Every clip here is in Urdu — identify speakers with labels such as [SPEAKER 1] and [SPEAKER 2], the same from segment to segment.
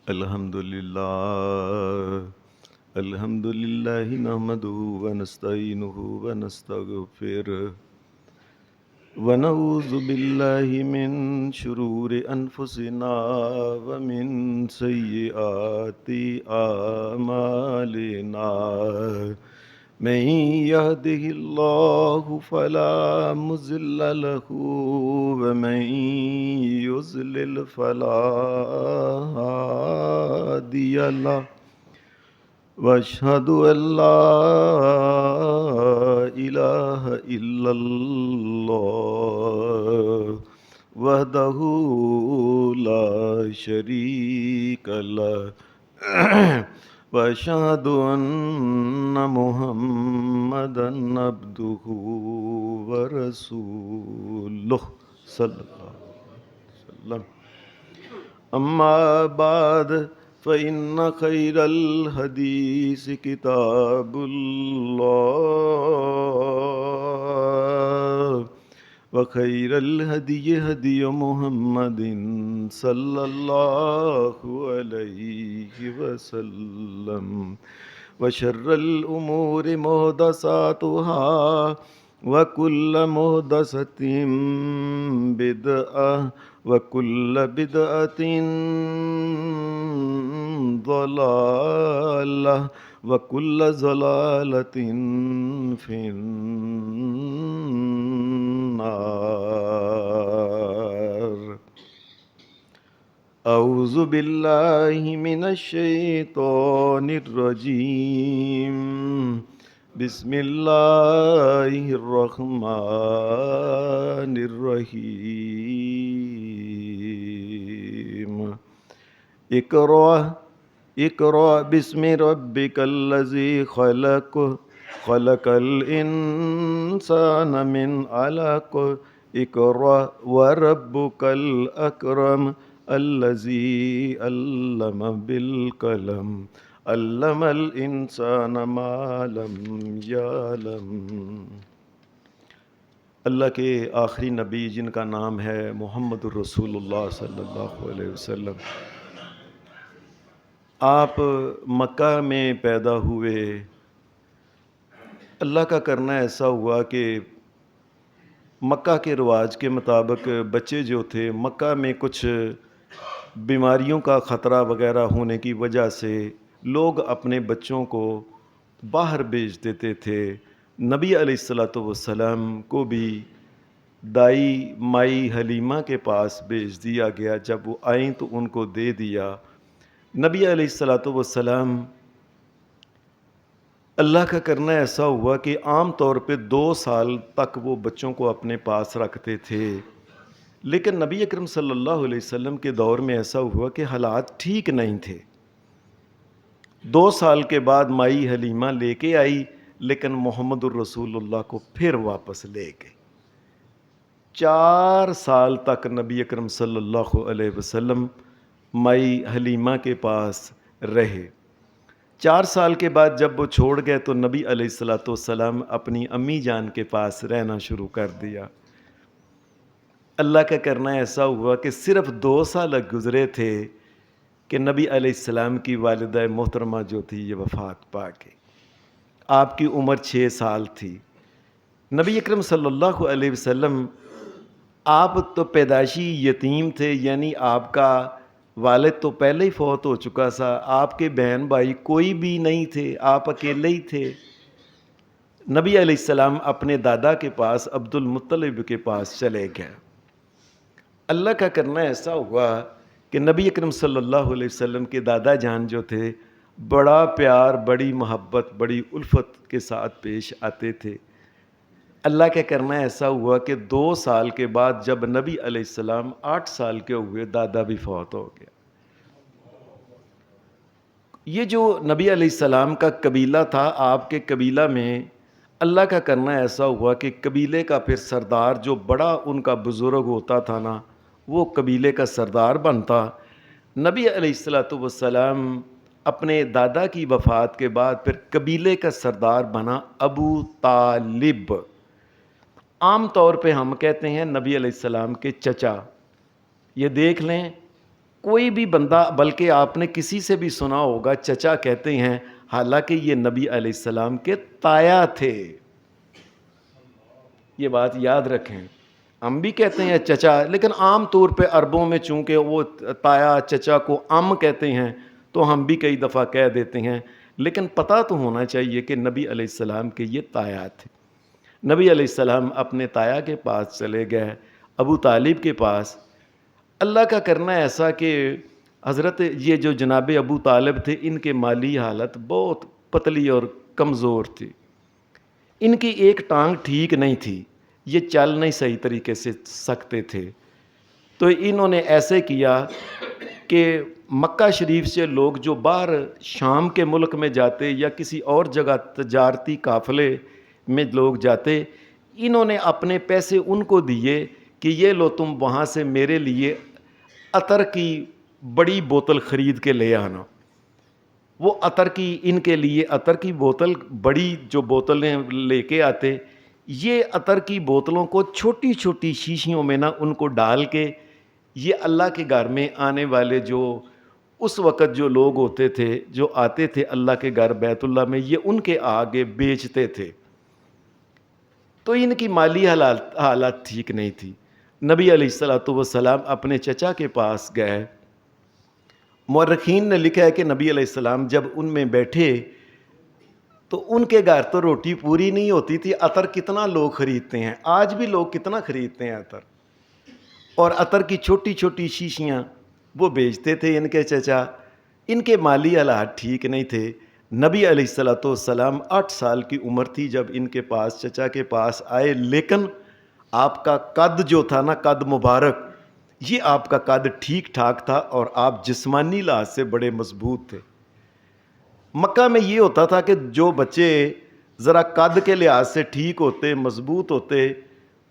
[SPEAKER 1] الحمدللہ نحمدہ ونستعینہ ونستغفرہ ونعوذ باللہ من شرور انفسنا ومن سیئات اعمالنا من يهده الله فلا مضل له ومن يضلل فلا هادي له واشهد ان لا الہ الا اللہ وحدہ لا شریک لہ واشهد ان محمدا عبدہ ورسولہ صلی اللہ علیہ وسلم. اما بعد فإن خير الحديث كتاب الله وخير الهدي هدي محمد صلى الله عليه وسلم وشر الأمور محدثاتها وكل محدثة بدعة وَكُلَّ بِدْعَةٍ ضَلَالَةٍ وَكُلَّ ضَلَالَةٍ فِي النَّارِ. اعوذ باللہ من الشیطان الرجیم. بسم اللہ الرحمن الرحیم. اقرأ بسم ربک الذی خلق خلق الانسان من علق اقرأ وربک الاکرم الذی علم بالقلم علم الانسان ما لم یعلم. اللہ کے آخری نبی جن کا نام ہے محمد الرسول اللہ صلی اللہ علیہ وسلم، آپ مکہ میں پیدا ہوئے. اللہ کا کرنا ایسا ہوا کہ مکہ کے رواج کے مطابق بچے جو تھے مکہ میں کچھ بیماریوں کا خطرہ وغیرہ ہونے کی وجہ سے لوگ اپنے بچوں کو باہر بھیج دیتے تھے. نبی علیہ السلام کو بھی دائی مائی حلیمہ کے پاس بھیج دیا گیا. جب وہ آئیں تو ان کو دے دیا. نبی علیہ السلام اللہ کا کرنا ایسا ہوا کہ عام طور پہ 2 سال تک وہ بچوں کو اپنے پاس رکھتے تھے، لیکن نبی اکرم صلی اللہ علیہ وسلم کے دور میں ایسا ہوا کہ حالات ٹھیک نہیں تھے. 2 سال کے بعد مائی حلیمہ لے کے آئی، لیکن محمد الرسول اللہ کو پھر واپس لے گئے. 4 سال تک نبی اکرم صلی اللہ علیہ وسلم مائی حلیمہ کے پاس رہے. 4 سال کے بعد جب وہ چھوڑ گئے تو نبی علیہ السلام اپنی امی جان کے پاس رہنا شروع کر دیا. اللہ کا کرنا ایسا ہوا کہ صرف 2 سال گزرے تھے کہ نبی علیہ السلام کی والدہ محترمہ جو تھی یہ وفات پا گئی. آپ کی عمر 6 سال تھی. نبی اکرم صلی اللہ علیہ وسلم آپ تو پیدائشی یتیم تھے، یعنی آپ کا والد تو پہلے ہی فوت ہو چکا تھا. آپ کے بہن بھائی کوئی بھی نہیں تھے، آپ اکیلے ہی تھے. نبی علیہ السلام اپنے دادا کے پاس عبد المطلب کے پاس چلے گئے. اللہ کا کرنا ایسا ہوا کہ نبی اکرم صلی اللہ علیہ وسلم کے دادا جان جو تھے بڑا پیار، بڑی محبت، بڑی الفت کے ساتھ پیش آتے تھے. اللہ کا کرنا ایسا ہوا کہ 2 سال کے بعد جب نبی علیہ السلام 8 سال کے ہوئے دادا بھی فوت ہو گیا. یہ جو نبی علیہ السلام کا قبیلہ تھا، آپ کے قبیلہ میں اللہ کا کرنا ایسا ہوا کہ قبیلے کا پھر سردار جو بڑا ان کا بزرگ ہوتا تھا نا، وہ قبیلے کا سردار بنتا. نبی علیہ السلام اپنے دادا کی وفات کے بعد پھر قبیلے کا سردار بنا ابو طالب. عام طور پہ ہم کہتے ہیں نبی علیہ السلام کے چچا. یہ دیکھ لیں کوئی بھی بندہ، بلکہ آپ نے کسی سے بھی سنا ہوگا چچا کہتے ہیں، حالانکہ یہ نبی علیہ السلام کے تایا تھے. یہ بات یاد رکھیں. ہم بھی کہتے ہیں چچا، لیکن عام طور پہ عربوں میں چونکہ وہ تایا چچا کو ام کہتے ہیں تو ہم بھی کئی دفعہ کہہ دیتے ہیں، لیکن پتہ تو ہونا چاہیے کہ نبی علیہ السلام کے یہ تایا تھے. نبی علیہ السلام اپنے تایا کے پاس چلے گئے، ابو طالب کے پاس. اللہ کا کرنا ایسا کہ حضرت یہ جو جناب ابو طالب تھے، ان کے مالی حالت بہت پتلی اور کمزور تھی. ان کی ایک ٹانگ ٹھیک نہیں تھی، یہ چل نہیں صحیح طریقے سے سکتے تھے. تو انہوں نے ایسے کیا کہ مکہ شریف سے لوگ جو باہر شام کے ملک میں جاتے یا کسی اور جگہ تجارتی قافلے میں لوگ جاتے، انہوں نے اپنے پیسے ان کو دیے کہ یہ لو تم وہاں سے میرے لیے عطر کی بڑی بوتل خرید کے لے آنا. وہ عطر کی، ان کے لیے عطر کی بوتل، بڑی جو بوتلیں لے کے آتے، یہ عطر کی بوتلوں کو چھوٹی چھوٹی شیشیوں میں نا ان کو ڈال کے یہ اللہ کے گھر میں آنے والے جو اس وقت جو لوگ ہوتے تھے، جو آتے تھے اللہ کے گھر بیت اللہ میں، یہ ان کے آگے بیچتے تھے. تو ان کی مالی حالت ٹھیک نہیں تھی. نبی علیہ السلام اپنے چچا کے پاس گئے. مورخین نے لکھا ہے کہ نبی علیہ السلام جب ان میں بیٹھے تو ان کے گھر تو روٹی پوری نہیں ہوتی تھی. عطر کتنا لوگ خریدتے ہیں، آج بھی لوگ کتنا خریدتے ہیں عطر، اور عطر کی چھوٹی چھوٹی شیشیاں وہ بیچتے تھے ان کے چچا. ان کے مالی حالات ٹھیک نہیں تھے. نبی علیہ السلام 8 سال کی عمر تھی جب ان کے پاس چچا کے پاس آئے، لیکن آپ کا قد جو تھا نا، قد مبارک، یہ آپ کا قد ٹھیک ٹھاک تھا اور آپ جسمانی لحاظ سے بڑے مضبوط تھے. مکہ میں یہ ہوتا تھا کہ جو بچے ذرا قد کے لحاظ سے ٹھیک ہوتے، مضبوط ہوتے،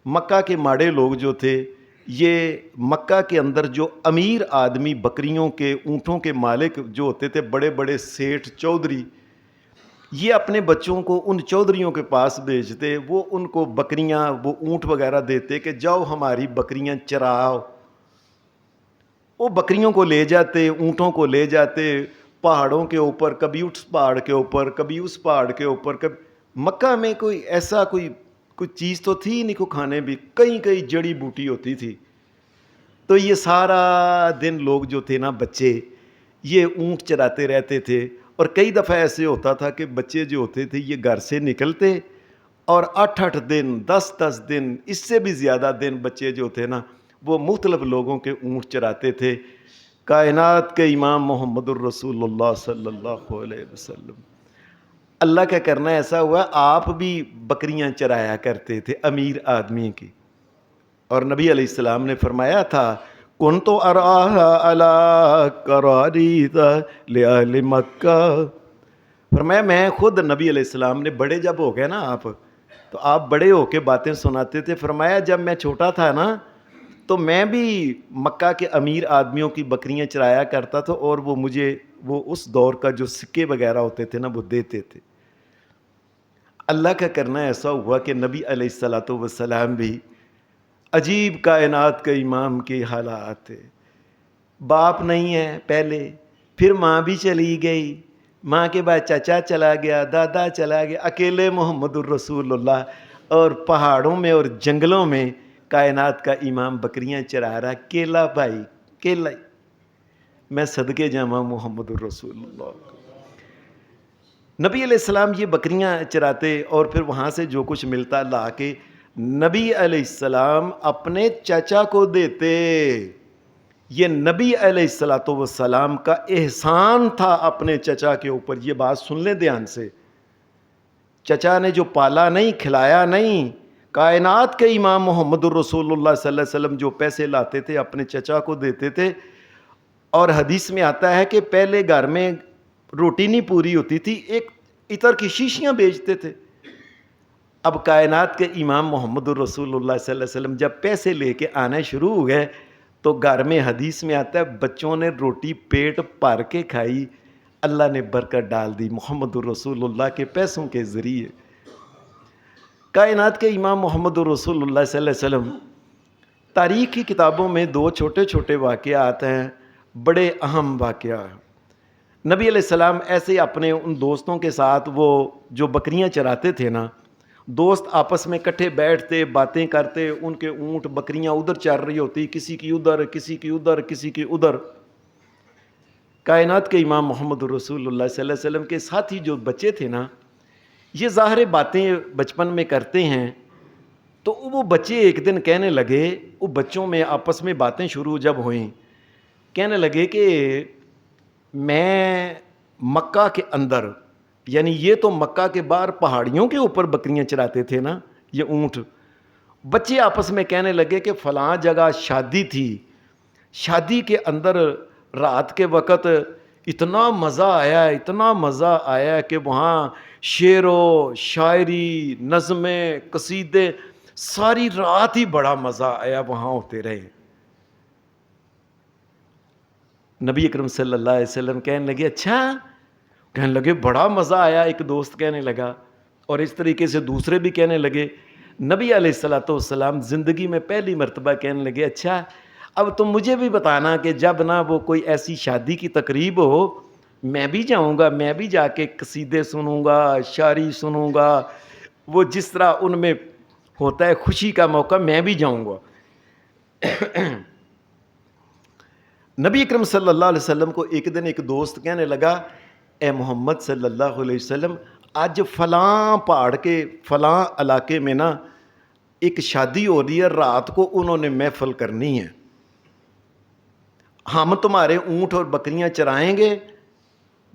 [SPEAKER 1] مکہ کے ماڑے لوگ جو تھے، یہ مکہ کے اندر جو امیر آدمی، بکریوں کے، اونٹوں کے مالک جو ہوتے تھے، بڑے بڑے سیٹھ چودھری، یہ اپنے بچوں کو ان چودھریوں کے پاس بھیجتے. وہ ان کو بکریاں، وہ اونٹ وغیرہ دیتے کہ جاؤ ہماری بکریاں چراؤ. وہ بکریوں کو لے جاتے، اونٹوں کو لے جاتے پہاڑوں کے اوپر، کبھی اس پہاڑ کے اوپر، کبھی اس پہاڑ کے اوپر. مکہ میں کوئی ایسا کوئی چیز تو تھی نہیں کو کھانے بھی، کئی جڑی بوٹی ہوتی تھی. تو یہ سارا دن لوگ جو تھے نا، بچے، یہ اونٹ چراتے رہتے تھے. اور کئی دفعہ ایسے ہوتا تھا کہ بچے جو ہوتے تھے یہ گھر سے نکلتے اور 8 دن، 10 دن، اس سے بھی زیادہ دن بچے جو تھے نا وہ مختلف لوگوں کے اونٹ چراتے تھے. کائنات کے امام محمد الرسول اللہ صلی اللہ علیہ وسلم، اللہ کا کرنا ایسا ہوا آپ بھی بکریاں چرایا کرتے تھے امیر آدمی کی. اور نبی علیہ السلام نے فرمایا تھا، کنت ارعاها علی قراریط لأہل مکہ. فرمایا میں خود، نبی علیہ السلام نے بڑے جب ہو گئے نا آپ، تو آپ بڑے ہو کے باتیں سناتے تھے. فرمایا جب میں چھوٹا تھا نا تو میں بھی مکہ کے امیر آدمیوں کی بکریاں چرایا کرتا تھا، اور وہ مجھے وہ اس دور کا جو سکے وغیرہ ہوتے تھے نا وہ دیتے تھے. اللہ کا کرنا ایسا ہوا کہ نبی علیہ السلام بھی عجیب کائنات کا امام کے حالات تھے. باپ نہیں ہے پہلے، پھر ماں بھی چلی گئی، ماں کے بعد چچا چلا گیا، دادا چلا گیا، اکیلے محمد الرسول اللہ، اور پہاڑوں میں اور جنگلوں میں کائنات کا امام بکریاں چرا رہا. کیلا بھائی، کیلا. میں صدقے جاواں محمد الرسول اللہ. نبی علیہ السلام یہ بکریاں چراتے اور پھر وہاں سے جو کچھ ملتا لا کے نبی علیہ السلام اپنے چچا کو دیتے. یہ نبی علیہ السلام کا احسان تھا اپنے چچا کے اوپر. یہ بات سن لیں دھیان سے. چچا نے جو پالا نہیں، کھلایا نہیں، کائنات کے امام محمد الرسول اللہ صلی اللہ علیہ وسلم جو پیسے لاتے تھے اپنے چچا کو دیتے تھے. اور حدیث میں آتا ہے کہ پہلے گھر میں روٹی نہیں پوری ہوتی تھی، ایک عطر کی شیشیاں بیچتے تھے. اب کائنات کے امام محمد الرسول اللہ صلی اللہ علیہ وسلم جب پیسے لے کے آنے شروع ہو گئے تو گھر میں حدیث میں آتا ہے بچوں نے روٹی پیٹ بھر کے کھائی. اللہ نے برکت ڈال دی محمد الرسول اللہ کے پیسوں کے ذریعے. کائنات کے امام محمد رسول اللہ صلی اللہ علیہ وسلم تاریخ کی کتابوں میں دو چھوٹے چھوٹے واقعات ہیں، بڑے اہم واقعات۔ نبی علیہ السلام ایسے ہی اپنے ان دوستوں کے ساتھ، وہ جو بکریاں چراتے تھے نا، دوست آپس میں کٹھے بیٹھتے، باتیں کرتے، ان کے اونٹ بکریاں ادھر چر رہی ہوتی، کسی کی ادھر، کسی کی ادھر، کسی کی ادھر۔ کائنات کے امام محمد رسول اللہ صلی اللہ علیہ وسلم کے ساتھی جو بچے تھے نا، یہ ظاہر باتیں بچپن میں کرتے ہیں، تو وہ بچے ایک دن کہنے لگے، وہ بچوں میں آپس میں باتیں شروع جب ہوئیں، کہنے لگے کہ میں مکہ کے اندر، یعنی یہ تو مکہ کے باہر پہاڑیوں کے اوپر بکریاں چراتے تھے نا یہ اونٹ، بچے آپس میں کہنے لگے کہ فلاں جگہ شادی تھی، شادی کے اندر رات کے وقت اتنا مزہ آیا، اتنا مزہ آیا کہ وہاں شعر و شاعری، نظمیں، قصیدے، ساری رات ہی بڑا مزہ آیا، وہاں ہوتے رہے۔ نبی اکرم صلی اللہ علیہ وسلم کہنے لگے اچھا، کہنے لگے بڑا مزہ آیا، ایک دوست کہنے لگا، اور اس طریقے سے دوسرے بھی کہنے لگے۔ نبی علیہ الصلوۃ والسلام زندگی میں پہلی مرتبہ کہنے لگے اچھا اب تم مجھے بھی بتانا کہ جب نا وہ کوئی ایسی شادی کی تقریب ہو، میں بھی جاؤں گا، میں بھی جا کے قصیدے سنوں گا، شاعری سنوں گا، وہ جس طرح ان میں ہوتا ہے خوشی کا موقع، میں بھی جاؤں گا۔ نبی اکرم صلی اللہ علیہ وسلم کو ایک دن ایک دوست کہنے لگا اے محمد صلی اللہ علیہ وسلم، آج فلاں پہاڑ کے فلاں علاقے میں نا ایک شادی ہو رہی ہے، رات کو انہوں نے محفل کرنی ہے، ہم تمہارے اونٹ اور بکریاں چرائیں گے،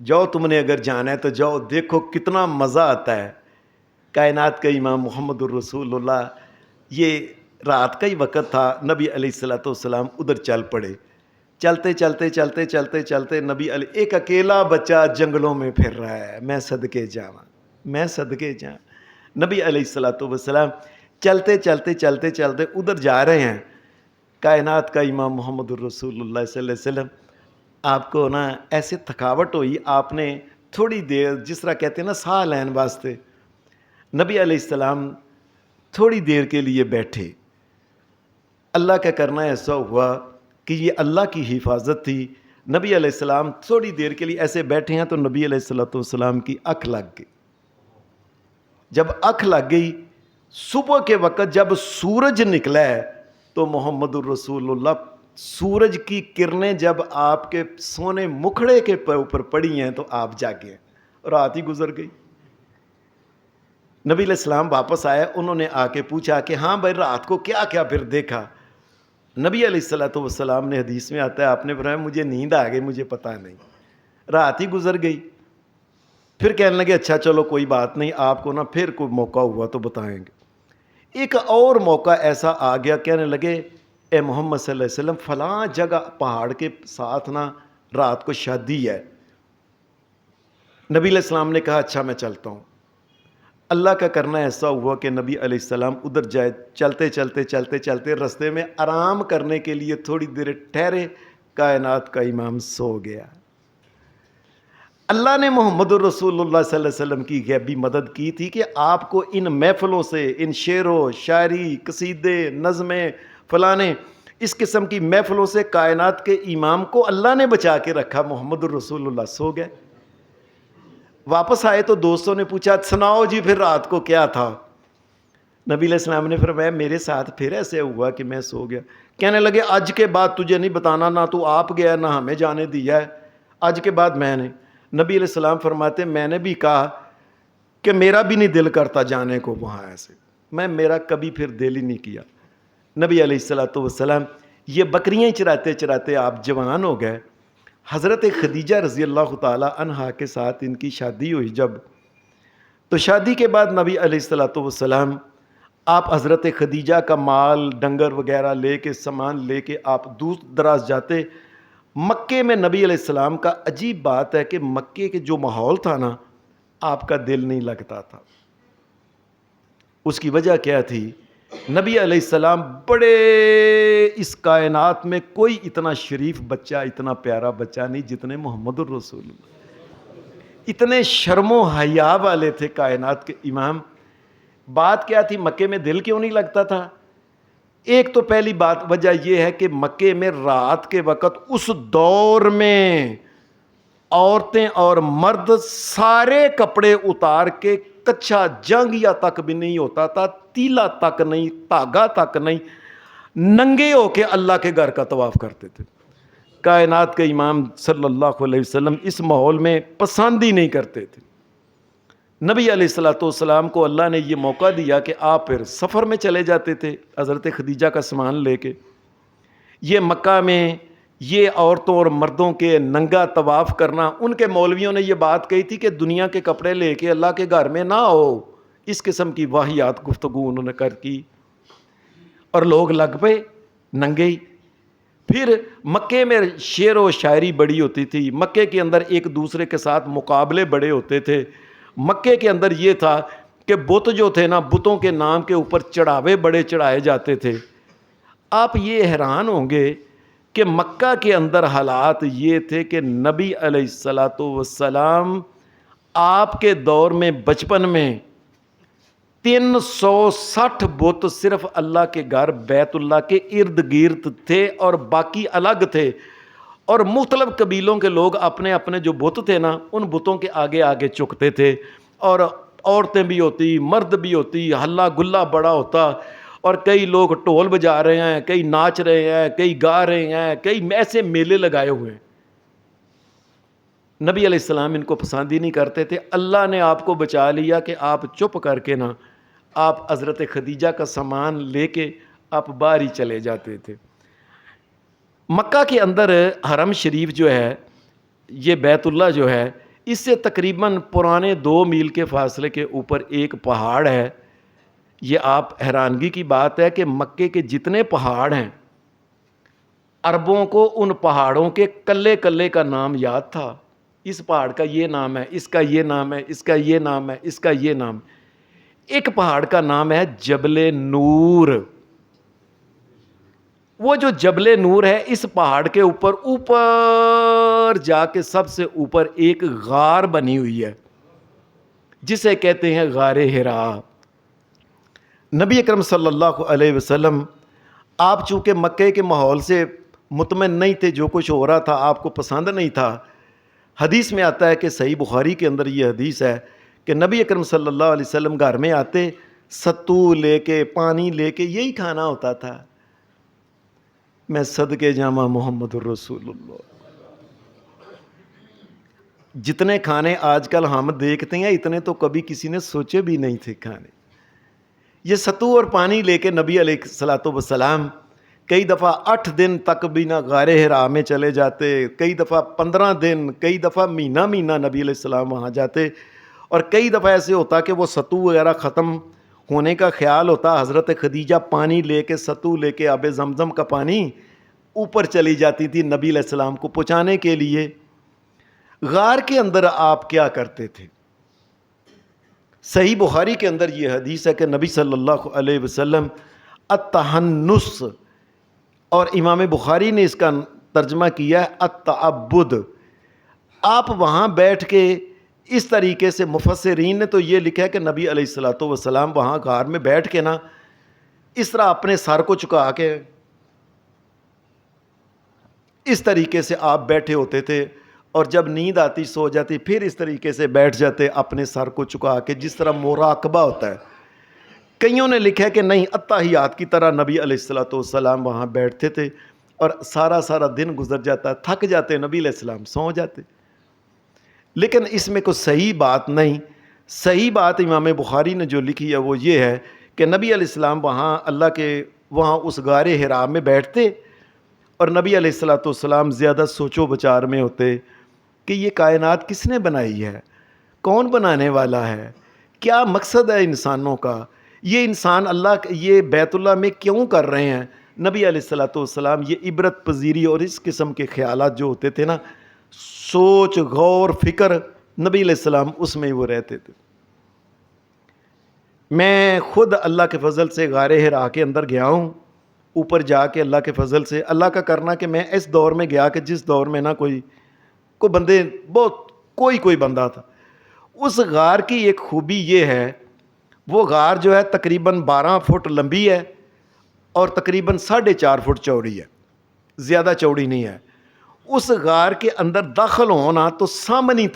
[SPEAKER 1] جاؤ تم نے اگر جانا ہے تو جاؤ، دیکھو کتنا مزہ آتا ہے۔ کائنات کا امام محمد الرسول اللہ، یہ رات کا ہی وقت تھا، نبی علیہ الصلوۃ والسلام ادھر چل پڑے۔ چلتے چلتے چلتے چلتے چلتے نبی علیہ، ایک اکیلا بچہ جنگلوں میں پھر رہا ہے، میں صدقے جاواں، میں صدقے جاواں۔ نبی علیہ الصلوۃ والسلام چلتے چلتے چلتے چلتے ادھر جا رہے ہیں۔ کائنات کا امام محمد الرسول اللہ صلی اللہ علیہ وسلم، آپ کو نا ایسے تھکاوٹ ہوئی، آپ نے تھوڑی دیر، جس طرح کہتے ہیں نا ساہ لین واسطے، نبی علیہ السلام تھوڑی دیر کے لیے بیٹھے۔ اللہ کا کرنا ایسا ہوا کہ یہ اللہ کی حفاظت تھی، نبی علیہ السلام تھوڑی دیر کے لیے ایسے بیٹھے ہیں تو نبی علیہ الصلوۃ والسلام کی آنکھ لگ گئی۔ جب آنکھ لگ گئی، صبح کے وقت جب سورج نکلا ہے تو محمد الرسول اللہ، سورج کی کرنیں جب آپ کے سونے مکھڑے کے اوپر پڑی ہیں تو آپ جاگے ہیں، رات ہی گزر گئی۔ نبی علیہ السلام واپس آئے، انہوں نے آ کے پوچھا کہ ہاں بھائی رات کو کیا کیا پھر دیکھا؟ نبی علیہ الصلوۃ والسلام نے، حدیث میں آتا ہے، آپ نے فرمایا مجھے نیند آ گئی، مجھے پتہ نہیں، رات ہی گزر گئی۔ پھر کہنے لگے اچھا چلو کوئی بات نہیں، آپ کو نا پھر کوئی موقع ہوا تو بتائیں گے۔ ایک اور موقع ایسا آ گیا، کہنے لگے اے محمد صلی اللہ علیہ وسلم، فلاں جگہ پہاڑ کے ساتھ نا رات کو شادی ہے۔ نبی علیہ السلام نے کہا اچھا میں چلتا ہوں۔ اللہ کا کرنا ایسا ہوا کہ نبی علیہ السلام ادھر جائے، چلتے چلتے چلتے چلتے رستے میں آرام کرنے کے لیے تھوڑی دیر ٹھہرے، کائنات کا امام سو گیا۔ اللہ نے محمد الرسول اللہ صلی اللہ علیہ وسلم کی غیبی مدد کی تھی کہ آپ کو ان محفلوں سے، ان شعر و شاعری، قصیدے، نظمیں، فلانے، اس قسم کی محفلوں سے کائنات کے امام کو اللہ نے بچا کے رکھا۔ محمد الرسول اللہ سو گئے۔ واپس آئے تو دوستوں نے پوچھا سناؤ جی پھر رات کو کیا تھا؟ نبی علیہ السلام نے فرمایا میرے ساتھ پھر ایسے ہوا کہ میں سو گیا۔ کہنے لگے آج کے بعد تجھے نہیں بتانا، نہ تو آپ گیا نہ ہمیں جانے دیا ہے، آج کے بعد میں نے۔ نبی علیہ السلام فرماتے میں نے بھی کہا کہ میرا بھی نہیں دل کرتا جانے کو وہاں، ایسے میرا کبھی پھر دل ہی نہیں کیا۔ نبی علیہ الصلوۃ والسلام یہ بکریاں چراتے چراتے آپ جوان ہو گئے۔ حضرت خدیجہ رضی اللہ تعالی عنہا کے ساتھ ان کی شادی ہوئی جب، تو شادی کے بعد نبی علیہ الصلوۃ والسلام آپ حضرت خدیجہ کا مال ڈنگر وغیرہ لے کے، سامان لے کے آپ دور دراز جاتے۔ مکے میں نبی علیہ السلام کا عجیب بات ہے کہ مکے کے جو ماحول تھا نا، آپ کا دل نہیں لگتا تھا۔ اس کی وجہ کیا تھی؟ نبی علیہ السلام بڑے، اس کائنات میں کوئی اتنا شریف بچہ، اتنا پیارا بچہ نہیں جتنے محمد الرسول اللہ، اتنے شرم و حیا والے تھے کائنات کے امام۔ بات کیا تھی؟ مکے میں دل کیوں نہیں لگتا تھا؟ ایک تو پہلی بات وجہ یہ ہے کہ مکے میں رات کے وقت اس دور میں عورتیں اور مرد سارے کپڑے اتار کے، کچھا جانگیا تک بھی نہیں ہوتا تھا، تیلا تک نہیں، تاگا تک نہیں، ننگے ہو کے اللہ کے گھر کا طواف کرتے تھے۔ کائنات کے امام صلی اللہ علیہ وسلم اس ماحول میں پسند ہی نہیں کرتے تھے۔ نبی علیہ الصلوۃ والسلام کو اللہ نے یہ موقع دیا کہ آپ پھر سفر میں چلے جاتے تھے حضرت خدیجہ کا سامان لے کے۔ یہ مکہ میں یہ عورتوں اور مردوں کے ننگا طواف کرنا، ان کے مولویوں نے یہ بات کہی تھی کہ دنیا کے کپڑے لے کے اللہ کے گھر میں نہ ہو، اس قسم کی واہیات گفتگو انہوں نے کر کی، اور لوگ لگ پئے ننگے ہی۔ پھر مکے میں شعر و شاعری بڑی ہوتی تھی، مکے کے اندر ایک دوسرے کے ساتھ مقابلے بڑے ہوتے تھے، مکے کے اندر یہ تھا کہ بت جو تھے نا، بتوں کے نام کے اوپر چڑھاوے بڑے چڑھائے جاتے تھے۔ آپ یہ حیران ہوں گے کہ مکہ کے اندر حالات یہ تھے کہ نبی علیہ الصلوۃ والسلام آپ کے دور میں بچپن میں 360 بت صرف اللہ کے گھر بیت اللہ کے ارد گرد تھے اور باقی الگ تھے، اور مختلف قبیلوں کے لوگ اپنے اپنے جو بت تھے نا، ان بتوں کے آگے آگے چکتے تھے، اور عورتیں بھی ہوتی، مرد بھی ہوتی، ہلا گلا بڑا ہوتا، اور کئی لوگ ڈھول بجا رہے ہیں، کئی ناچ رہے ہیں، کئی گا رہے ہیں، کئی ایسے میلے لگائے ہوئے ہیں۔ نبی علیہ السلام ان کو پسند ہی نہیں کرتے تھے۔ اللہ نے آپ کو بچا لیا کہ آپ چپ کر کے نا، آپ حضرت خدیجہ کا سامان لے کے آپ باہر ہی چلے جاتے تھے۔ مکہ کے اندر حرم شریف جو ہے، یہ بیت اللہ جو ہے، اس سے تقریباً پرانے 2 میل کے فاصلے کے اوپر ایک پہاڑ ہے۔ یہ آپ حیرانگی کی بات ہے کہ مکے کے جتنے پہاڑ ہیں، عربوں کو ان پہاڑوں کے کلے کلے کا نام یاد تھا۔ اس پہاڑ کا یہ نام ہے، اس کا یہ نام ہے، اس کا یہ نام ہے، اس کا یہ نام ہے۔ ایک پہاڑ کا نام ہے جبل نور۔ وہ جو جبل نور ہے، اس پہاڑ کے اوپر اوپر جا کے سب سے اوپر ایک غار بنی ہوئی ہے، جسے کہتے ہیں غار حراء۔ نبی اکرم صلی اللہ علیہ وسلم، آپ چونکہ مکے کے ماحول سے مطمئن نہیں تھے، جو کچھ ہو رہا تھا آپ کو پسند نہیں تھا۔ حدیث میں آتا ہے کہ صحیح بخاری کے اندر یہ حدیث ہے کہ نبی اکرم صلی اللہ علیہ وسلم گھر میں آتے، ستو لے کے، پانی لے کے، یہی کھانا ہوتا تھا۔ میں صدقے جامع محمد الرسول اللہ، جتنے کھانے آج کل ہم دیکھتے ہیں اتنے تو کبھی کسی نے سوچے بھی نہیں تھے کھانے۔ یہ ستو اور پانی لے کے نبی علیہ الصلوۃ والسلام کئی دفعہ 8 دن تک بھی نہ غار حراء میں چلے جاتے، کئی دفعہ 15 دن، کئی دفعہ مہینہ مہینہ نبی علیہ السلام وہاں جاتے، اور کئی دفعہ ایسے ہوتا کہ وہ ستو وغیرہ ختم ہونے کا خیال ہوتا، حضرت خدیجہ پانی لے کے، ستو لے کے، آب زمزم کا پانی اوپر چلی جاتی تھی نبی علیہ السلام کو پہنچانے کے لیے۔ غار کے اندر آپ کیا کرتے تھے؟ صحیح بخاری کے اندر یہ حدیث ہے کہ نبی صلی اللہ علیہ وسلم التحنس، اور امام بخاری نے اس کا ترجمہ کیا ہے التعبد۔ آپ وہاں بیٹھ کے اس طریقے سے، مفسرین نے تو یہ لکھا ہے کہ نبی علیہ الصلوۃ والسلام وہاں غار میں بیٹھ کے نا، اس طرح اپنے سر کو چکا کے اس طریقے سے آپ بیٹھے ہوتے تھے، اور جب نیند آتی سو جاتی، پھر اس طریقے سے بیٹھ جاتے اپنے سر کو چکا کے، جس طرح مراقبہ ہوتا ہے۔ کئیوں نے لکھا ہے کہ نہیں، اتحیات کی طرح نبی علیہ الصلوۃ والسلام وہاں بیٹھتے تھے، اور سارا دن گزر جاتا، تھک جاتے نبی علیہ السلام، سو جاتے۔ لیکن اس میں کوئی صحیح بات نہیں۔ صحیح بات امام بخاری نے جو لکھی ہے وہ یہ ہے کہ نبی علیہ السلام وہاں اللہ کے وہاں اس غار حراء میں بیٹھتے، اور نبی علیہ الصلوۃ والسلام زیادہ سوچو بچار میں ہوتے کہ یہ کائنات کس نے بنائی ہے، کون بنانے والا ہے، کیا مقصد ہے انسانوں کا، یہ انسان اللہ یہ بیت اللہ میں کیوں کر رہے ہیں۔ نبی علیہ الصلوۃ والسلام یہ عبرت پذیری اور اس قسم کے خیالات جو ہوتے تھے نا، سوچ، غور، فکر، نبی علیہ السلام اس میں وہ رہتے تھے۔ میں خود اللہ کے فضل سے غار حراء کے اندر گیا ہوں، اوپر جا کے اللہ کے فضل سے، اللہ کا کرنا کہ میں اس دور میں گیا کہ جس دور میں نا کوئی بندے بہت کوئی بندہ تھا۔ اس غار کی ایک خوبی یہ ہے، وہ غار جو ہے تقریباً 12 فٹ لمبی ہے اور تقریباً 4.5 فٹ چوڑی ہے، زیادہ چوڑی نہیں ہے۔ اس غار کے اندر داخل ہونا تو سامنی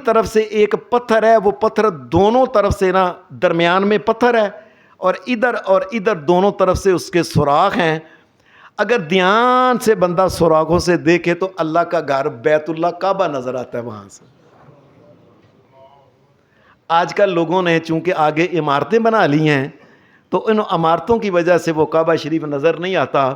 [SPEAKER 1] طرف سے ایک پتھر ہے، وہ پتھر دونوں طرف سے نا، درمیان میں پتھر ہے اور ادھر دونوں طرف سے اس کے سوراخ ہیں۔ اگر دھیان سے بندہ سوراخوں سے دیکھے تو اللہ کا گھر بیت اللہ کعبہ نظر آتا ہے وہاں سے۔ آج کل لوگوں نے چونکہ آگے عمارتیں بنا لی ہیں تو ان عمارتوں کی وجہ سے وہ کعبہ شریف نظر نہیں آتا۔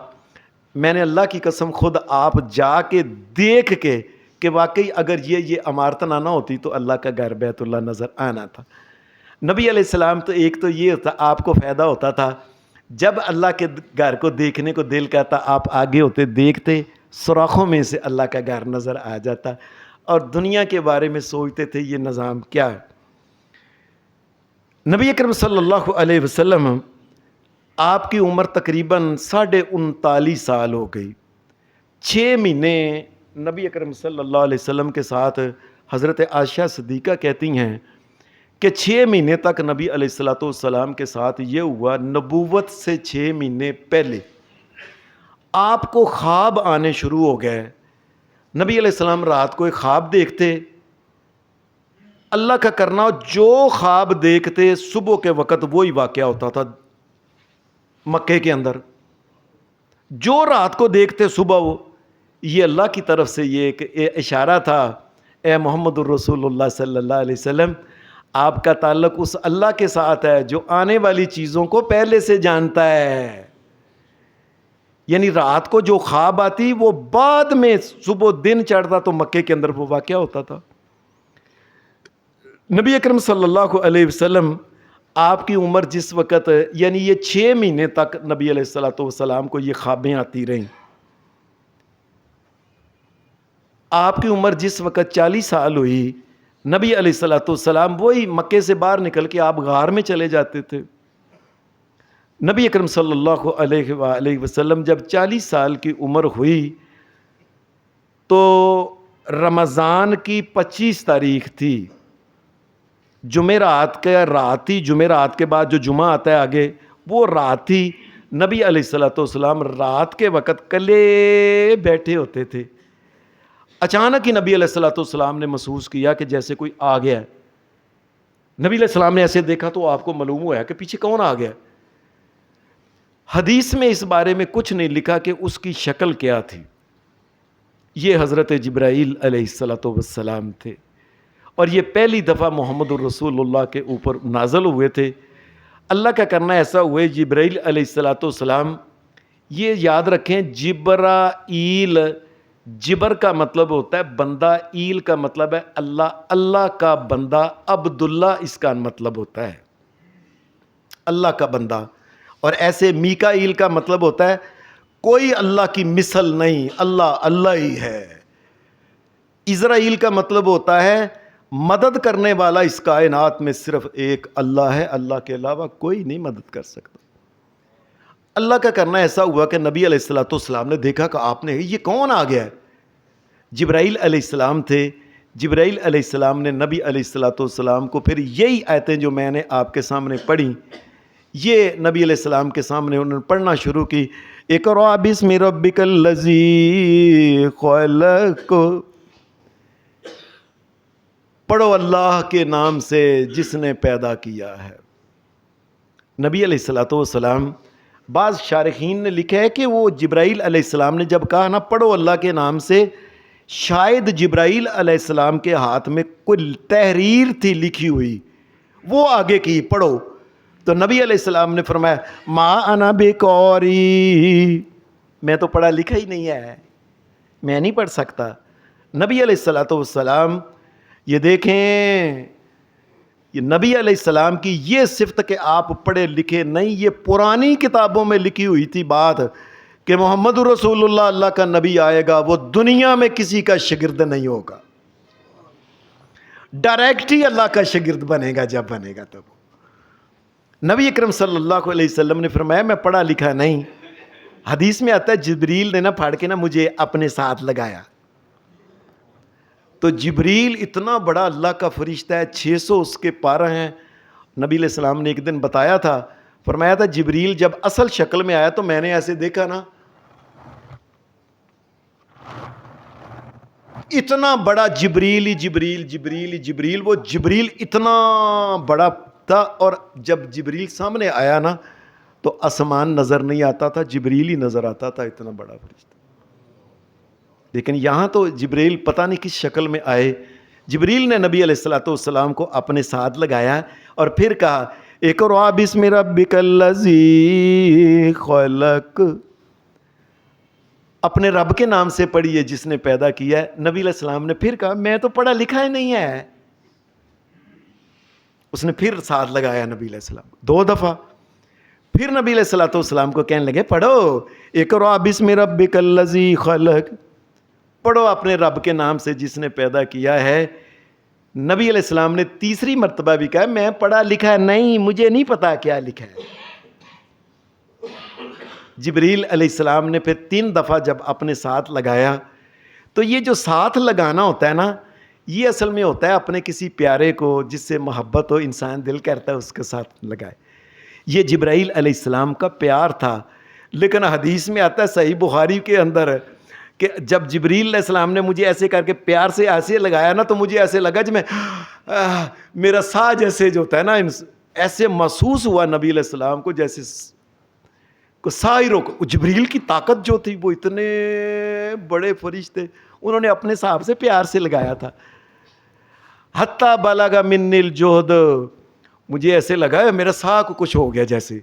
[SPEAKER 1] میں نے اللہ کی قسم خود آپ جا کے دیکھ کے کہ واقعی اگر یہ عمارت نہ ہوتی تو اللہ کا گھر بیت اللہ نظر آنا تھا۔ نبی علیہ السلام تو ایک تو یہ ہوتا، آپ کو فائدہ ہوتا تھا جب اللہ کے گھر کو دیکھنے کو دل کہتا، آپ آگے ہوتے دیکھتے، سوراخوں میں سے اللہ کا گھر نظر آ جاتا اور دنیا کے بارے میں سوچتے تھے یہ نظام کیا ہے۔ نبی اکرم صلی اللہ علیہ وسلم آپ کی عمر تقریباً 39.5 سال ہو گئی۔ 6 مہینے نبی اکرم صلی اللہ علیہ وسلم کے ساتھ حضرت عائشہ صدیقہ کہتی ہیں کہ 6 مہینے تک نبی علیہ السلام کے ساتھ یہ ہوا۔ نبوت سے 6 مہینے پہلے آپ کو خواب آنے شروع ہو گئے۔ نبی علیہ السلام رات کو ایک خواب دیکھتے، اللہ کا کرنا جو خواب دیکھتے صبح کے وقت وہی واقعہ ہوتا تھا مکے کے اندر، جو رات کو دیکھتے صبح وہ، یہ اللہ کی طرف سے یہ ایک اشارہ تھا، اے محمد الرسول اللہ صلی اللہ علیہ وسلم، آپ کا تعلق اس اللہ کے ساتھ ہے جو آنے والی چیزوں کو پہلے سے جانتا ہے۔ یعنی رات کو جو خواب آتی وہ بعد میں صبح دن چڑھتا تو مکے کے اندر وہ واقعہ ہوتا تھا۔ نبی اکرم صلی اللہ علیہ وسلم آپ کی عمر جس وقت، یعنی یہ 6 مہینے تک نبی علیہ السلام کو یہ خوابیں آتی رہیں۔ آپ کی عمر جس وقت 40 سال ہوئی، نبی علیہ السلام وہی مکے سے باہر نکل کے آپ غار میں چلے جاتے تھے۔ نبی اکرم صلی اللہ علیہ وآلہ وسلم جب 40 سال کی عمر ہوئی تو رمضان کی 25 تاریخ تھی، جمعرات کا رات تھی، جمعرات کے بعد جو جمعہ آتا ہے آگے وہ رات تھی۔ نبی علیہ السلام رات کے وقت کلے بیٹھے ہوتے تھے، اچانک ہی نبی علیہ السلام نے محسوس کیا کہ جیسے کوئی آ گیا ہے۔ نبی علیہ السلام نے ایسے دیکھا تو آپ کو معلوم ہوا کہ پیچھے کون آ گیا۔ حدیث میں اس بارے میں کچھ نہیں لکھا کہ اس کی شکل کیا تھی۔ یہ حضرت جبرائیل علیہ السلام تھے اور یہ پہلی دفعہ محمد الرسول اللہ کے اوپر نازل ہوئے تھے۔ اللہ کا کرنا ایسا ہوئے، جبرائیل علیہ السلام، یہ یاد رکھیں جبرائیل، جبر کا مطلب ہوتا ہے بندہ، ایل کا مطلب ہے اللہ، اللہ کا بندہ، عبداللہ اس کا مطلب ہوتا ہے اللہ کا بندہ۔ اور ایسے میکائیل کا مطلب ہوتا ہے کوئی اللہ کی مثل نہیں، اللہ اللہ ہی ہے۔ اسرائیل کا مطلب ہوتا ہے مدد کرنے والا اس کائنات میں صرف ایک اللہ ہے، اللہ کے علاوہ کوئی نہیں مدد کر سکتا۔ اللہ کا کرنا ایسا ہوا کہ نبی علیہ السلام نے دیکھا کہ آپ نے یہ کون آ گیا ہے؟ جبرائیل علیہ السلام تھے۔ جبرائیل علیہ السلام نے نبی علیہ السلام کو پھر یہی آیتیں جو میں نے آپ کے سامنے پڑھی، یہ نبی علیہ السلام کے سامنے انہوں نے پڑھنا شروع کی۔ اقرأ بسم ربک الذی خلق، پڑھو اللہ کے نام سے جس نے پیدا کیا ہے۔ نبی علیہ السلام، بعض شارحین نے لکھا ہے کہ وہ جبرائیل علیہ السلام نے جب کہا نا پڑھو اللہ کے نام سے، شاید جبرائیل علیہ السلام کے ہاتھ میں کوئی تحریر تھی لکھی ہوئی، وہ آگے کی پڑھو۔ تو نبی علیہ السلام نے فرمایا ما انا بقاری، میں تو پڑھا لکھا ہی نہیں ہے، میں نہیں پڑھ سکتا۔ نبی علیہ السلام، یہ دیکھیں، یہ نبی علیہ السلام کی یہ صفت کہ آپ پڑھے لکھے نہیں، یہ پرانی کتابوں میں لکھی ہوئی تھی بات کہ محمد رسول اللہ اللہ کا نبی آئے گا، وہ دنیا میں کسی کا شاگرد نہیں ہوگا، ڈائریکٹ ہی اللہ کا شاگرد بنے گا، جب بنے گا تب۔ نبی اکرم صلی اللہ علیہ وسلم نے فرمایا میں پڑھا لکھا نہیں۔ حدیث میں آتا ہے جبریل نے پھاڑ کے مجھے اپنے ساتھ لگایا، تو جبریل اتنا بڑا اللہ کا فرشتہ ہے، 600 اس کے پارہ ہیں. نبی علیہ السلام نے ایک دن بتایا تھا، فرمایا تھا جبریل جب اصل شکل میں آیا تو میں نے ایسے دیکھا نا، اتنا بڑا جبریل جبریل، وہ جبریل اتنا بڑا تھا. اور جب جبریل سامنے آیا نا تو آسمان نظر نہیں آتا تھا، جبریل ہی نظر آتا تھا، اتنا بڑا فرشتہ. لیکن یہاں تو جبریل پتہ نہیں کس شکل میں آئے. جبریل نے نبی علیہ السلام کو اپنے ساتھ لگایا اور پھر کہا اقرأ بسم ربک الذی خلق، اپنے رب کے نام سے پڑھیے جس نے پیدا کیا ہے. نبی علیہ السلام نے پھر کہا میں تو پڑھا لکھا ہی نہیں ہے. اس نے پھر ساتھ لگایا نبی علیہ السلام 2 دفعہ. پھر نبی علیہ السلام کو کہنے لگے پڑھو اقرأ بسم ربک الذی خلق، پڑھو اپنے رب کے نام سے جس نے پیدا کیا ہے. نبی علیہ السلام نے تیسری مرتبہ بھی کہا میں پڑھا لکھا نہیں، مجھے نہیں پتا کیا لکھا ہے. جبریل علیہ السلام نے پھر 3 دفعہ جب اپنے ساتھ لگایا، تو یہ جو ساتھ لگانا ہوتا ہے نا، یہ اصل میں ہوتا ہے اپنے کسی پیارے کو جس سے محبت ہو، انسان دل کرتا ہے اس کے ساتھ لگائے. یہ جبرائیل علیہ السلام کا پیار تھا. لیکن حدیث میں آتا ہے صحیح بخاری کے اندر کہ جب جبریل علیہ السلام نے مجھے ایسے کر کے پیار سے ایسے لگایا نا، تو مجھے ایسے لگا جو میں میرا سا جیسے جو ہوتا ہے نا، ایسے محسوس ہوا نبی علیہ السلام کو جیسے کو سائروں کو. جبریل کی طاقت جو تھی، وہ اتنے بڑے فرشتے انہوں نے اپنے صاحب سے پیار سے لگایا تھا. حتی بلغ من الجہد، مجھے ایسے لگا میرا سا کو کچھ ہو گیا جیسے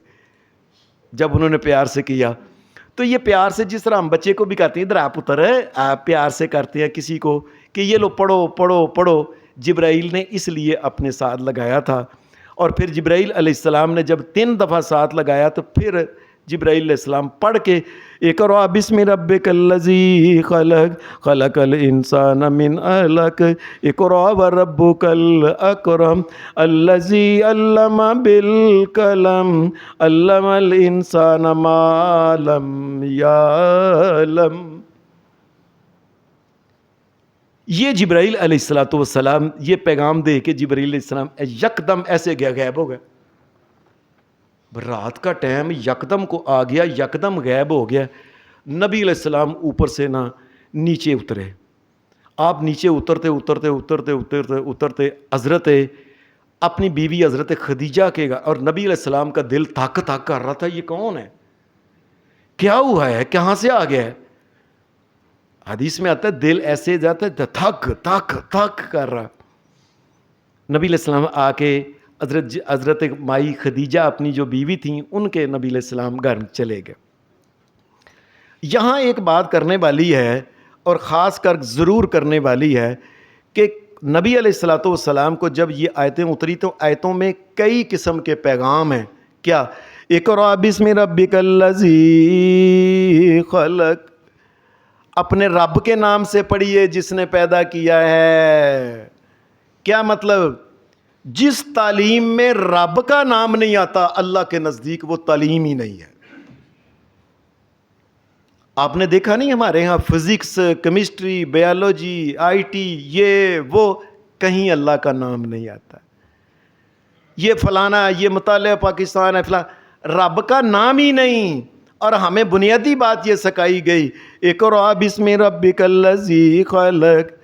[SPEAKER 1] جب انہوں نے پیار سے کیا. تو یہ پیار سے جس طرح ہم بچے کو بھی کرتے ہیں، ادھر آپ پتر آپ پیار سے کرتے ہیں کسی کو کہ یہ لو پڑھو پڑھو پڑھو، جبرائیل نے اس لیے اپنے ساتھ لگایا تھا. اور پھر جبرائیل علیہ السلام نے جب 3 دفعہ ساتھ لگایا تو پھر جبرائیل علیہ السلام پڑھ کے اقرأ بسم ربک الذی خلق خلق الانسان من علق اقرأ وربک الاکرم الذی علم بالقلم علم الانسان ما لم یعلم. یہ جبرائیل علیہ السلام یہ پیغام دے کے جبرائیل علیہ السلام یکدم ایسے غائب ہو گئے. رات کا ٹائم یکدم کو آ گیا، یکدم غائب ہو گیا. نبی علیہ السلام اوپر سے نہ نیچے اترے. آپ نیچے اترتے اترتے اترتے اترتے اترتے حضرت اپنی بیوی حضرت خدیجہ کے اور نبی علیہ السلام کا دل تھک تھک کر رہا تھا، یہ کون ہے، کیا ہوا ہے، کہاں سے آ گیا ہے. حدیث میں آتا ہے دل ایسے جاتا ہے تھک تھک تھک کر رہا. نبی علیہ السلام آ کے حضرت مائی خدیجہ اپنی جو بیوی تھیں ان کے نبی علیہ السلام گھر چلے گئے. یہاں ایک بات کرنے والی ہے اور خاص کر ضرور کرنے والی ہے کہ نبی علیہ السلام کو جب یہ آیتیں اتری تو آیتوں میں کئی قسم کے پیغام ہیں. کیا اقرأ بسم ربک الذی خلق، اپنے رب کے نام سے پڑھیے جس نے پیدا کیا ہے. کیا مطلب؟ جس تعلیم میں رب کا نام نہیں آتا اللہ کے نزدیک وہ تعلیم ہی نہیں ہے. آپ نے دیکھا نہیں ہمارے ہاں physics, chemistry, biology, I T, یہ وہ کہیں اللہ کا نام نہیں آتا. یہ فلانا، یہ مطالعہ پاکستان ہے فلاں، رب کا نام ہی نہیں. اور ہمیں بنیادی بات یہ سکھائی گئی اقرأ بسم ربک الذی خلق،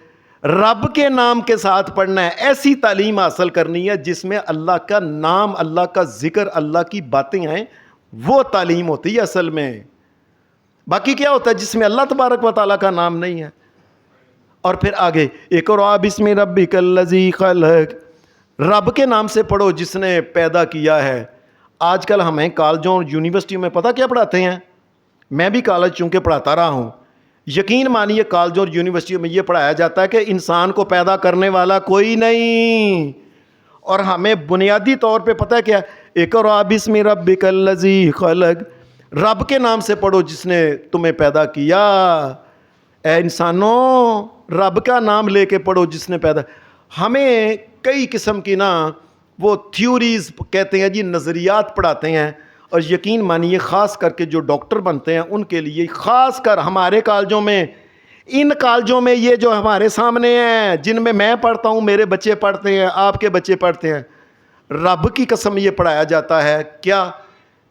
[SPEAKER 1] رب کے نام کے ساتھ پڑھنا ہے. ایسی تعلیم حاصل کرنی ہے جس میں اللہ کا نام، اللہ کا ذکر، اللہ کی باتیں آئیں، وہ تعلیم ہوتی ہے اصل میں. باقی کیا ہوتا ہے جس میں اللہ تبارک و تعالیٰ کا نام نہیں ہے. اور پھر آگے اقرأ بسم ربک الذی خلق، رب کے نام سے پڑھو جس نے پیدا کیا ہے. آج کل ہمیں کالجوں اور یونیورسٹیوں میں پتہ کیا پڑھاتے ہیں؟ میں بھی کالج چونکہ پڑھاتا رہا ہوں، یقین مانیے کالجوں اور یونیورسٹیوں میں یہ پڑھایا جاتا ہے کہ انسان کو پیدا کرنے والا کوئی نہیں. اور ہمیں بنیادی طور پہ پتہ کیا، اقرأ بسم ربک الذی خلق، رب کے نام سے پڑھو جس نے تمہیں پیدا کیا. اے انسانوں، رب کا نام لے کے پڑھو جس نے پیدا. ہمیں کئی قسم کی نا وہ تھیوریز کہتے ہیں جی، نظریات پڑھاتے ہیں. اور یقین مانیے خاص کر کے جو ڈاکٹر بنتے ہیں ان کے لیے خاص کر ہمارے کالجوں میں ان کالجوں میں یہ جو ہمارے سامنے ہیں، جن میں میں پڑھتا ہوں، میرے بچے پڑھتے ہیں، آپ کے بچے پڑھتے ہیں، رب کی قسم یہ پڑھایا جاتا ہے کیا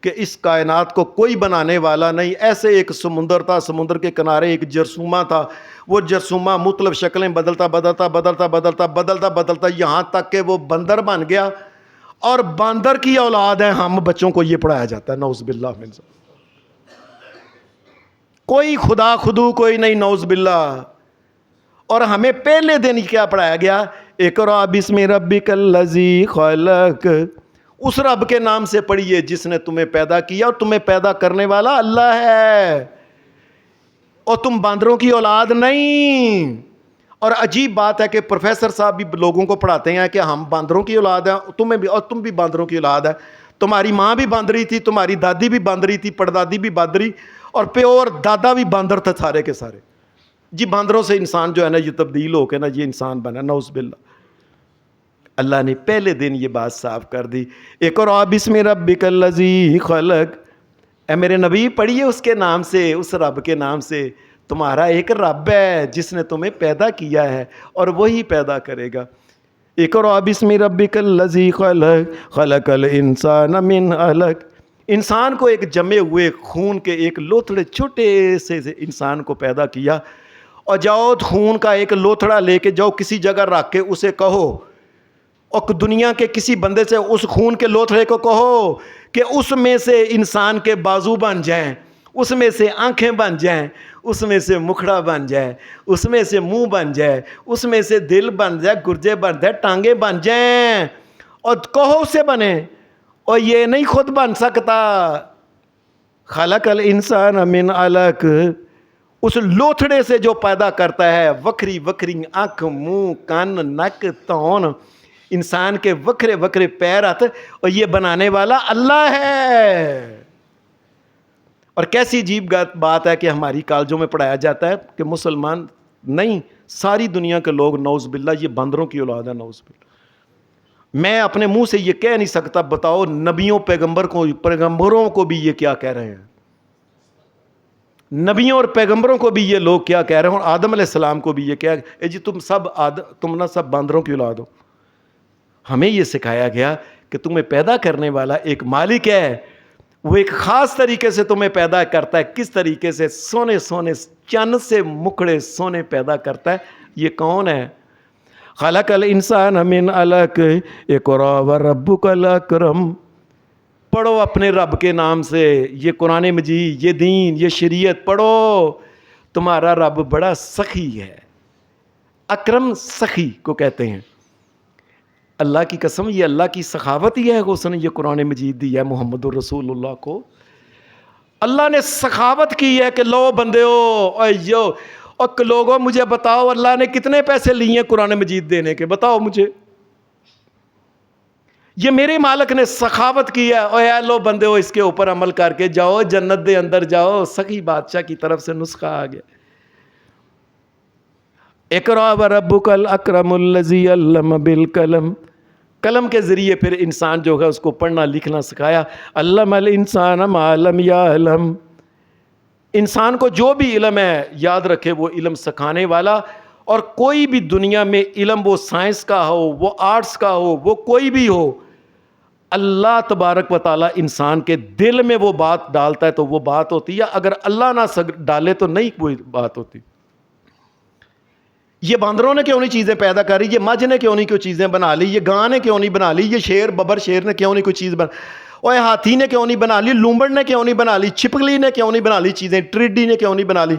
[SPEAKER 1] کہ اس کائنات کو کوئی بنانے والا نہیں. ایسے ایک سمندر تھا، سمندر کے کنارے ایک جرثومہ تھا، وہ جرثومہ مختلف شکلیں بدلتا بدلتا بدلتا بدلتا بدلتا بدلتا یہاں تک کہ وہ بندر بن گیا، اور باندر کی اولاد ہے ہم. بچوں کو یہ پڑھایا جاتا ہے، نعوذ باللہ من ذالک. کوئی خدا خدو کوئی نہیں، نعوذ باللہ. اور ہمیں پہلے دن کیا پڑھایا گیا؟ اقرأ بسم ربک الذی خلق. اس رب کے نام سے پڑھیے جس نے تمہیں پیدا کیا، اور تمہیں پیدا کرنے والا اللہ ہے، اور تم باندروں کی اولاد نہیں. اور عجیب بات ہے کہ پروفیسر صاحب بھی لوگوں کو پڑھاتے ہیں کہ ہم باندروں کی اولاد ہیں، تمہیں بھی، اور تم بھی باندروں کی اولاد ہے. تمہاری ماں بھی باندری تھی، تمہاری دادی بھی باندری تھی، پردادی بھی باندری، اور پیور دادا بھی باندر تھا، سارے کے سارے. جی باندروں سے انسان جو ہے نا یہ تبدیل ہو کے نا یہ انسان بنا، نعوذ باللہ. اللہ نے پہلے دن یہ بات صاف کر دی. اقرأ بسم ربک الذی خلق. اے میرے نبی پڑھیے اس کے نام سے، اس رب کے نام سے. تمہارا ایک رب ہے جس نے تمہیں پیدا کیا ہے، اور وہی پیدا کرے گا. اقرأ بسم ربک الذی خلق خلق الانسان من علق. انسان کو ایک جمے ہوئے خون کے ایک لوتھڑے چھوٹے سے انسان کو پیدا کیا. اور جاؤ خون کا ایک لوتھڑا لے کے جاؤ کسی جگہ رکھ کے اسے کہو، اور دنیا کے کسی بندے سے اس خون کے لوتھڑے کو کہو کہ اس میں سے انسان کے بازو بن جائیں، اس میں سے آنکھیں بن جائیں، اس میں سے مکھڑا بن جائے، اس میں سے منہ بن جائے، اس میں سے دل بن جائے، گرجے بن جائے، ٹانگیں بن جائیں، اور کہو اسے بنے. اور یہ نہیں خود بن سکتا. خلق الانسان من علق. اس لوتھڑے سے جو پیدا کرتا ہے، وکھری وکھری آنکھ، منہ، کان، نک، تون، انسان کے وکھرے وکھرے پیر ہاتھ، اور یہ بنانے والا اللہ ہے. اور کیسی عجیب بات ہے کہ ہماری کالجوں میں پڑھایا جاتا ہے کہ مسلمان نہیں، ساری دنیا کے لوگ نعوذ باللہ یہ باندروں کی اولاد ہے، نعوذ باللہ. میں اپنے منہ سے یہ کہہ نہیں سکتا، بتاؤ نبیوں پیغمبروں کو بھی یہ کیا کہہ رہے ہیں، نبیوں اور پیغمبروں کو بھی یہ لوگ کیا کہہ رہے ہیں، اور آدم علیہ السلام کو بھی یہ کہہ اے جی تم نہ سب باندروں کی اولاد ہو. ہمیں یہ سکھایا گیا کہ تمہیں پیدا کرنے والا ایک مالک ہے، وہ ایک خاص طریقے سے تمہیں پیدا کرتا ہے. کس طریقے سے؟ سونے سونے چند سے مکھڑے سونے پیدا کرتا ہے. یہ کون ہے؟ خلق الانسان من علق اقرأ وربک الاکرم. پڑھو اپنے رب کے نام سے یہ قرآن مجید، یہ دین، یہ شریعت پڑھو. تمہارا رب بڑا سخی ہے. اکرم سخی کو کہتے ہیں. اللہ کی قسم یہ اللہ کی سخاوت ہی ہے کہ اس نے یہ قرآن مجید دی ہے محمد الرسول اللہ کو. اللہ نے سخاوت کی ہے کہ لو بندے ہو، اور لوگوں مجھے بتاؤ اللہ نے کتنے پیسے لیے ہیں قرآن مجید دینے کے؟ بتاؤ مجھے. یہ میرے مالک نے سخاوت کی ہے، اور اے لو بندے ہو اس کے اوپر عمل کر کے جاؤ، جنت دے اندر جاؤ. سخی بادشاہ کی طرف سے نسخہ آ گیا. اقرأ وربک الاکرم الذی علم بالقلم. قلم کے ذریعے پھر انسان جو ہے اس کو پڑھنا لکھنا سکھایا. علم الانسان ما لم یعلم. انسان کو جو بھی علم ہے یاد رکھے وہ علم سکھانے والا. اور کوئی بھی دنیا میں علم، وہ سائنس کا ہو، وہ آرٹس کا ہو، وہ کوئی بھی ہو، اللہ تبارک و تعالیٰ انسان کے دل میں وہ بات ڈالتا ہے تو وہ بات ہوتی ہے. اگر اللہ نہ ڈالے تو نہیں کوئی بات ہوتی. یہ باندروں نے کیوں نہیں چیزیں پیدا کری؟ یہ مجھ نے کیوں نہیں کوئی چیزیں بنا لی؟ یہ گاں نے کیوں نہیں بنا لی؟ یہ شیر ببر شیر نے کیوں نہیں کوئی چیز اور ہاتھی نے کیوں نہیں بنا لی؟ لومڑ نے کیوں نہیں بنا لی؟ چھپکلی نے کیوں نہیں بنا لی چیزیں؟ ٹریڈی نے کیوں نہیں بنا لی؟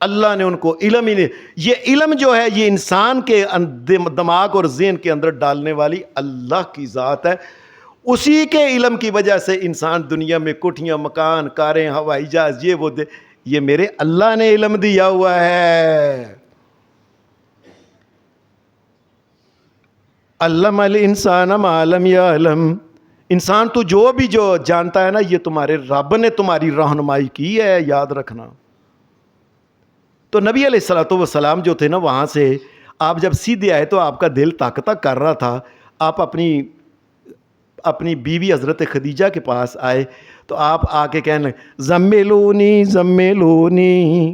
[SPEAKER 1] اللہ نے ان کو علم ہی نہیں. یہ علم جو ہے یہ انسان کے دماغ اور ذہن کے اندر ڈالنے والی اللہ کی ذات ہے. اسی کے علم کی وجہ سے انسان دنیا میں کوٹھیاں، مکان، کاریں، ہوائی جہاز، یہ میرے اللہ نے علم دیا ہوا ہے. علم الانسان ما لم یعلم. انسان تو جو بھی جو جانتا ہے نا یہ تمہارے رب نے تمہاری رہنمائی کی ہے، یاد رکھنا. تو نبی علیہ الصلوۃ والسلام جو تھے نا وہاں سے آپ جب سیدھے آئے تو آپ کا دل تک تک کر رہا تھا. آپ اپنی بیوی حضرت خدیجہ کے پاس آئے تو آپ آ کے کہنے زمیلونی زمیلونی.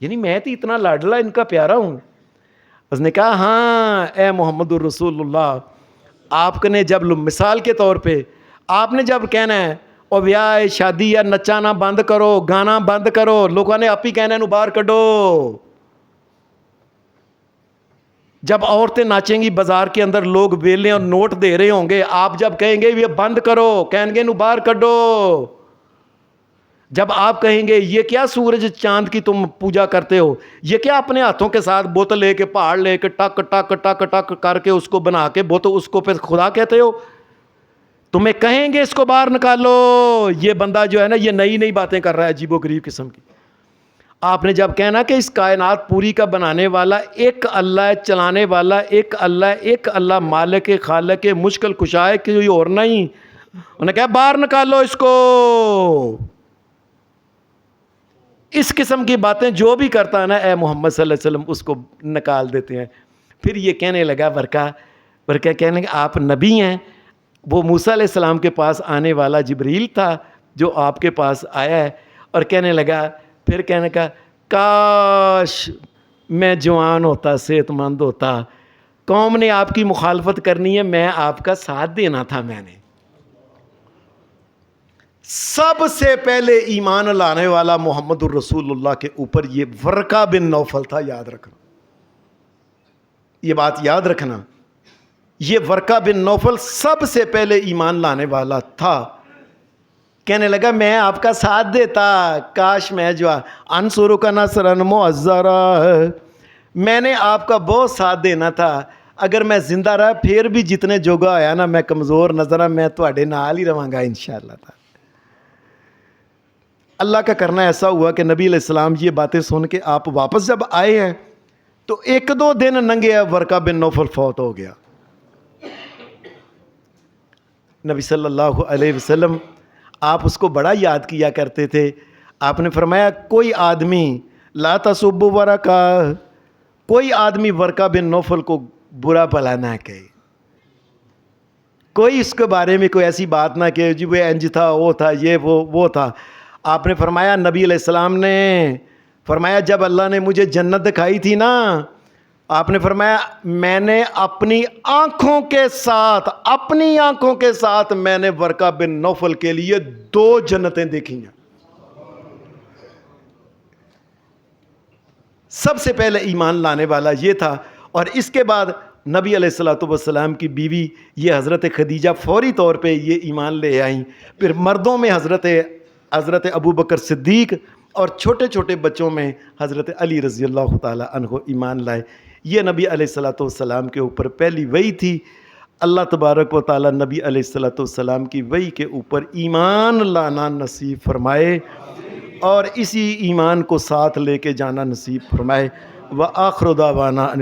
[SPEAKER 1] یعنی میں تو اتنا لاڈلا ان کا پیارا ہوں. اس نے کہا ہاں اے محمد الرسول اللہ, آپ نے جب مثال کے طور پہ آپ نے جب کہنا ہے اور بیاہ شادی یا نچانا بند کرو, گانا بند کرو, لوگوں نے آپ ہی کہنا ہے باہر کڈو. جب عورتیں ناچیں گی بازار کے اندر, لوگ ویلے اور نوٹ دے رہے ہوں گے, آپ جب کہیں گے یہ بند کرو, کہیں گے باہر کڈو. جب آپ کہیں گے یہ کیا سورج چاند کی تم پوجا کرتے ہو, یہ کیا اپنے ہاتھوں کے ساتھ بوتل لے کے پہاڑ لے کے ٹک ٹک ٹک ٹک کر کے اس کو بنا کے بوتل اس کو پھر خدا کہتے ہو, تمہیں کہیں گے اس کو باہر نکالو. یہ بندہ جو ہے نا یہ نئی نئی باتیں کر رہا ہے عجیب و غریب قسم کی. آپ نے جب کہنا کہ اس کائنات پوری کا بنانے والا ایک اللہ ہے, چلانے والا ایک اللہ ہے, ایک اللہ مالک خالق مشکل کشا ہے, کوئی اور نہیں. انہوں نے کہا باہر نکالو اس کو. اس قسم کی باتیں جو بھی کرتا ہے نا اے محمد صلی اللہ علیہ وسلم اس کو نکال دیتے ہیں. پھر یہ کہنے لگا برکہ کہنے لگا آپ نبی ہیں. وہ موسیٰ علیہ السلام کے پاس آنے والا جبریل تھا جو آپ کے پاس آیا ہے, اور کہنے لگا پھر کہنے کا کاش میں جوان ہوتا, صحت مند ہوتا, قوم نے آپ کی مخالفت کرنی ہے, میں آپ کا ساتھ دینا تھا. میں نے سب سے پہلے ایمان لانے والا محمد الرسول اللہ کے اوپر یہ ورقہ بن نوفل تھا. یاد رکھنا, یہ بات یاد رکھنا, یہ ورقہ بن نوفل سب سے پہلے ایمان لانے والا تھا. کہنے لگا میں آپ کا ساتھ دیتا, کاش میں جو انصرو کا نصرا معزرا, میں نے آپ کا بہت ساتھ دینا تھا. اگر میں زندہ رہا پھر بھی جتنے جوگا آیا نا میں کمزور نظر آ, میں تواڈے نال ہی رہاں گا انشاءاللہ تعالی. اللہ کا کرنا ایسا ہوا کہ نبی علیہ السلام یہ باتیں سن کے آپ واپس جب آئے ہیں تو ایک دو دن ننگے ورقہ بن نوفل فوت ہو گیا. نبی صلی اللہ علیہ وسلم آپ اس کو بڑا یاد کیا کرتے تھے. آپ نے فرمایا کوئی آدمی لا تسبوا ورقہ, کوئی آدمی ورقہ بن نوفل کو برا بھلا نہ کہے, کوئی اس کے بارے میں کوئی ایسی بات نہ کہ جی وہ انج تھا, وہ تھا, یہ وہ تھا. آپ نے فرمایا نبی علیہ السلام نے فرمایا جب اللہ نے مجھے جنت دکھائی تھی نا, آپ نے فرمایا میں نے اپنی آنکھوں کے ساتھ میں نے ورقہ بن نوفل کے لیے 2 جنتیں دیکھی ہیں. سب سے پہلے ایمان لانے والا یہ تھا. اور اس کے بعد نبی علیہ الصلوۃ والسلام کی بیوی یہ حضرت خدیجہ فوری طور پہ یہ ایمان لے آئیں. پھر مردوں میں حضرت ابو بکر صدیق, اور چھوٹے چھوٹے بچوں میں حضرت علی رضی اللہ تعالی عنہ ایمان لائے. یہ نبی علیہ الصلوۃ والسلام کے اوپر پہلی وحی تھی. اللہ تبارک و تعالی نبی علیہ الصلوۃ والسلام کی وحی کے اوپر ایمان لانا نصیب فرمائے اور اسی ایمان کو ساتھ لے کے جانا نصیب فرمائے. وآخر دعوانا